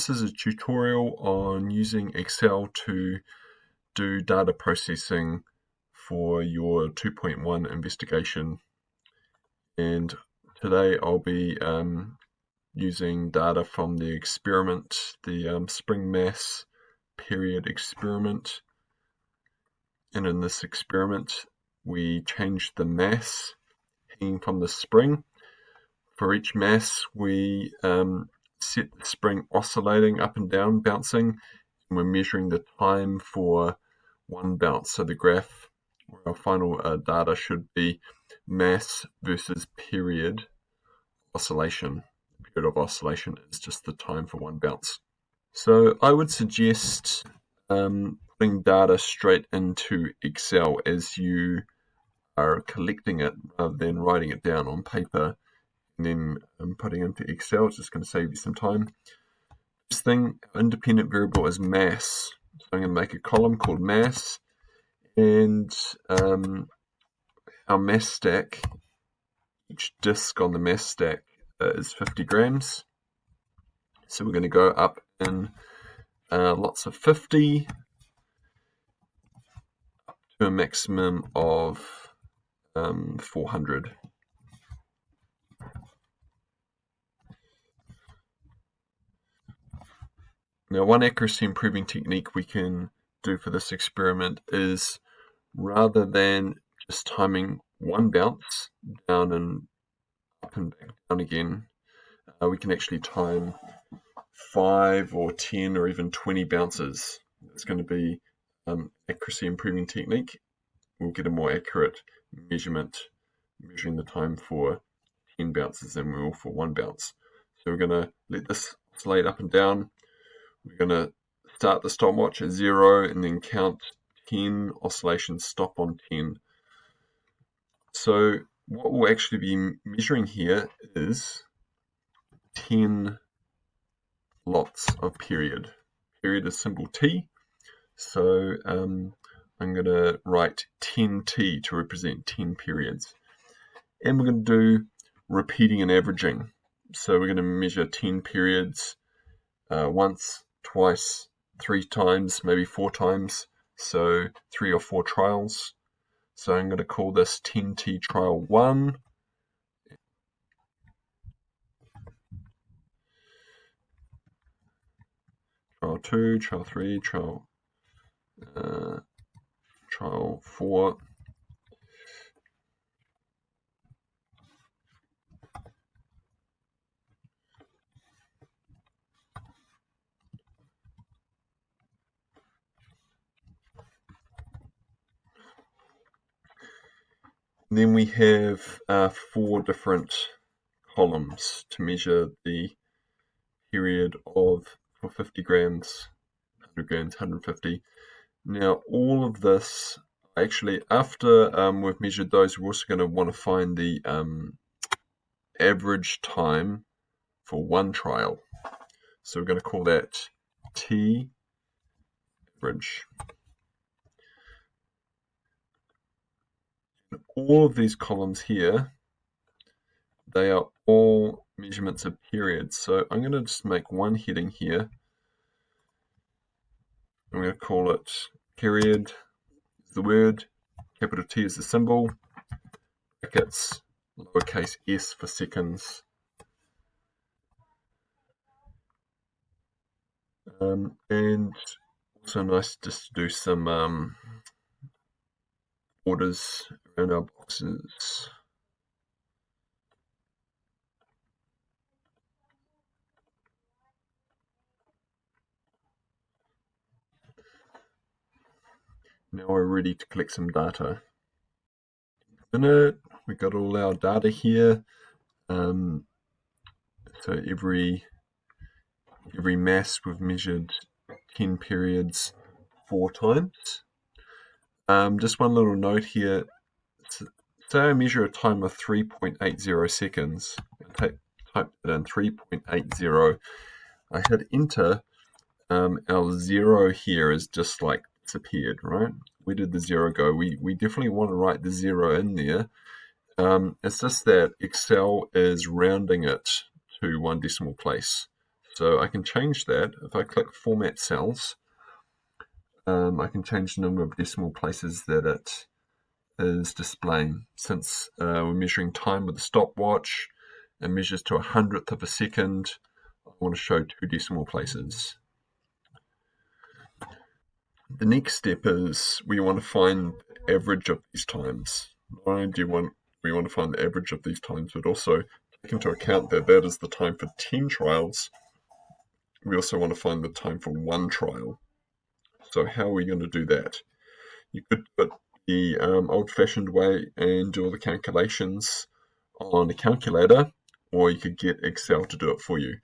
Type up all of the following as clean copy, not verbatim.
This is a tutorial on using Excel to do data processing for your 2.1 investigation. And today I'll be using data from the experiment, the spring mass period experiment. And in this experiment, we changed the mass hanging from the spring. For each mass, we set the spring oscillating up and down, bouncing, and we're measuring the time for one bounce. So the graph, where our final data should be mass versus period oscillation. The period of oscillation is just the time for one bounce. So I would suggest putting data straight into Excel as you are collecting it rather than writing it down on paper and then putting into Excel. It's just going to save you some time. This thing, independent variable is mass. So I'm going to make a column called mass, and our mass stack, each disk on the mass stack is 50 grams. So we're going to go up in lots of 50 up to a maximum of 400. Now, one accuracy improving technique we can do for this experiment is, rather than just timing one bounce down and up and back down again, we can actually time 5 or 10 or even 20 bounces. It's going to be accuracy improving technique. We'll get a more accurate measurement, measuring the time for 10 bounces than we will for one bounce. So we're going to let this oscillate up and down. We're going to start the stopwatch at 0 and then count 10 oscillations, stop on 10. So what we'll actually be measuring here is 10 lots of period. Period is symbol T. So I'm going to write 10T to represent 10 periods. And we're going to do repeating and averaging. So we're going to measure 10 periods once, twice, 3 times, maybe 4 times. So 3 or 4 trials. So I'm going to call this 10T trial 1. Trial 2, trial 3, trial 4. Then we have 4 different columns to measure the period of for 50 grams, 100 grams, 150. Now all of this, actually after we've measured those, we're also going to want to find the average time for one trial. So we're going to call that T average. All of these columns here, they are all measurements of periods. So I'm going to just make one heading here. I'm going to call it period is the word, capital T is the symbol, brackets, lowercase s for seconds. And also nice just to do some orders around our boxes. Now we're ready to collect some data. In it, we got all our data here. So every mass we've measured 10 periods 4 times. Just one little note here. Say I measure a time of 3.80 seconds. Type it in 3.80. I hit enter. Our 0 here is just like disappeared, right? Where did the 0 go? We definitely want to write the 0 in there. It's just that Excel is rounding it to 1 decimal place. So I can change that. If I click Format Cells, I can change the number of decimal places that it is displaying. Since we're measuring time with a stopwatch, it measures to 100th of a second. I want to show 2 decimal places. The next step is we want to find the average of these times. Not only do we want to find the average of these times, but also take into account that that is the time for 10 trials. We also want to find the time for 1 trial. So how are we going to do that? You could do it the old-fashioned way and do all the calculations on a calculator, or you could get Excel to do it for you.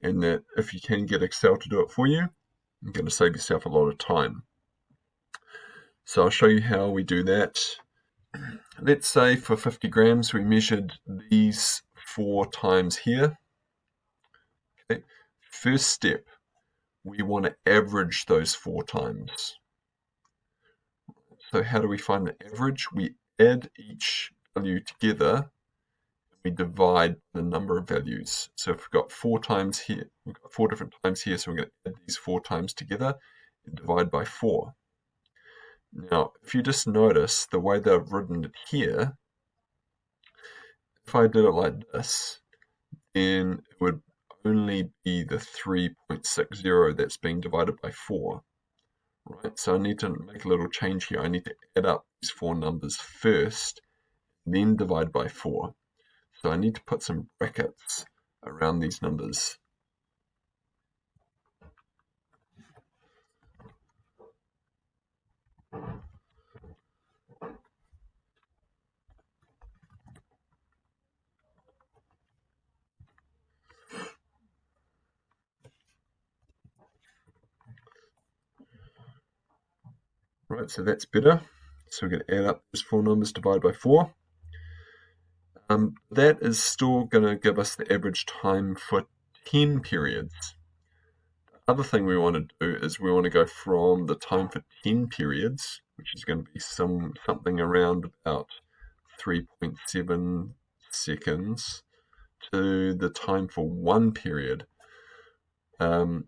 And that if you can get Excel to do it for you, you're going to save yourself a lot of time. So I'll show you how we do that. Let's say for 50 grams, we measured these 4 times here. Okay. First step, we want to average those 4 times. So how do we find the average? We add each value together. We divide the number of values. So if we've got 4 times here, we've got 4 different times here, so we're going to add these 4 times together and divide by 4. Now, if you just notice the way that I've written it here, if I did it like this, then it would only be the 3.60 that's being divided by 4. Right, so I need to make a little change here. I need to add up these 4 numbers first, then divide by 4. So I need to put some brackets around these numbers. Right, so that's better. So we're going to add up those 4 numbers, divide by 4. That is still going to give us the average time for 10 periods. The other thing we want to do is we want to go from the time for 10 periods, which is going to be something around about 3.7 seconds, to the time for 1 period. So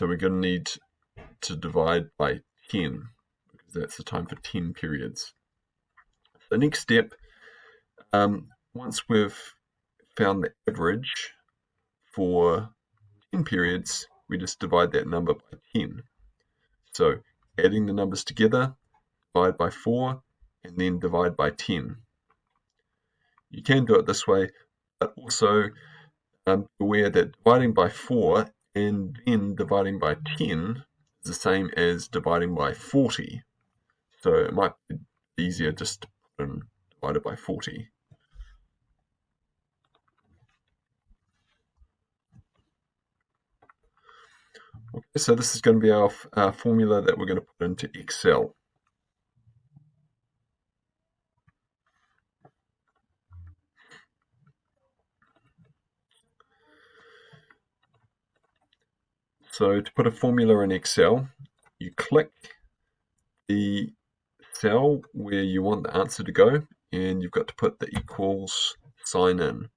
we're going to need to divide by 10, because that's the time for 10 periods. The next step, once we've found the average for 10 periods, we just divide that number by 10. So adding the numbers together, divide by 4, and then divide by 10. You can do it this way, but also be aware that dividing by 4 and then dividing by 10 is the same as dividing by 40. So it might be easier just to put in divided by 40. Okay, so this is going to be our formula that we're going to put into Excel. So to put a formula in Excel, you click the cell where you want the answer to go, and you've got to put the equals sign in.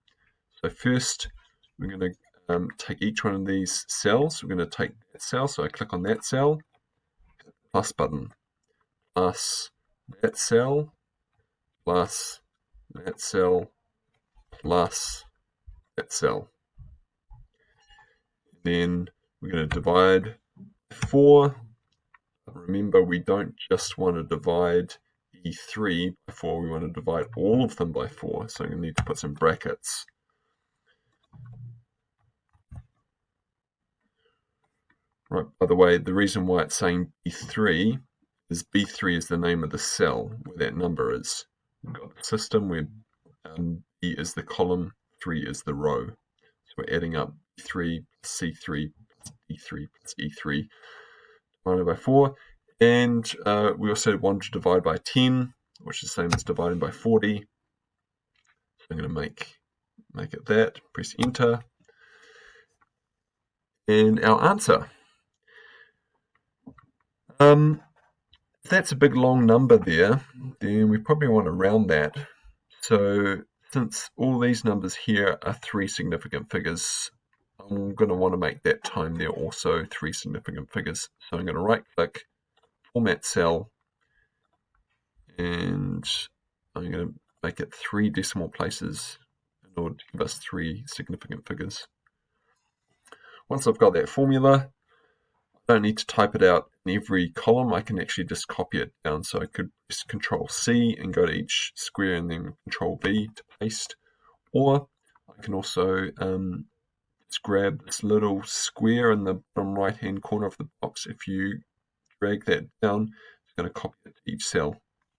So first, we're going to take each one of these cells. We're going to take that cell, so I click on that cell, hit the plus button, plus that cell, plus that cell, plus that cell. Then we're going to divide 4. Remember, we don't just want to divide E3 by 4, we want to divide all of them by 4, so we need to put some brackets. Right, by the way, the reason why it's saying B3 is B3 is the name of the cell where that number is. We've got the system where B is the column, 3 is the row. So we're adding up B3 plus C3 plus B3 plus E3 divided by 4. And we also want to divide by 10, which is the same as dividing by 40. So I'm going to make it that, press enter. And our answer. If that's a big long number there, then we probably want to round that. So since all these numbers here are 3 significant figures, I I'm going to want to make that time there also 3 significant figures. So I'm going to right click, format cell, and I'm going to make it 3 decimal places in order to give us 3 significant figures. Once I've got that formula, I don't need to type it out in every column. I can actually just copy it down. So I could press Control C and go to each square and then Control V to paste. Or I can also just grab this little square in the bottom right hand corner of the box. If you drag that down, it's going to copy it to each cell.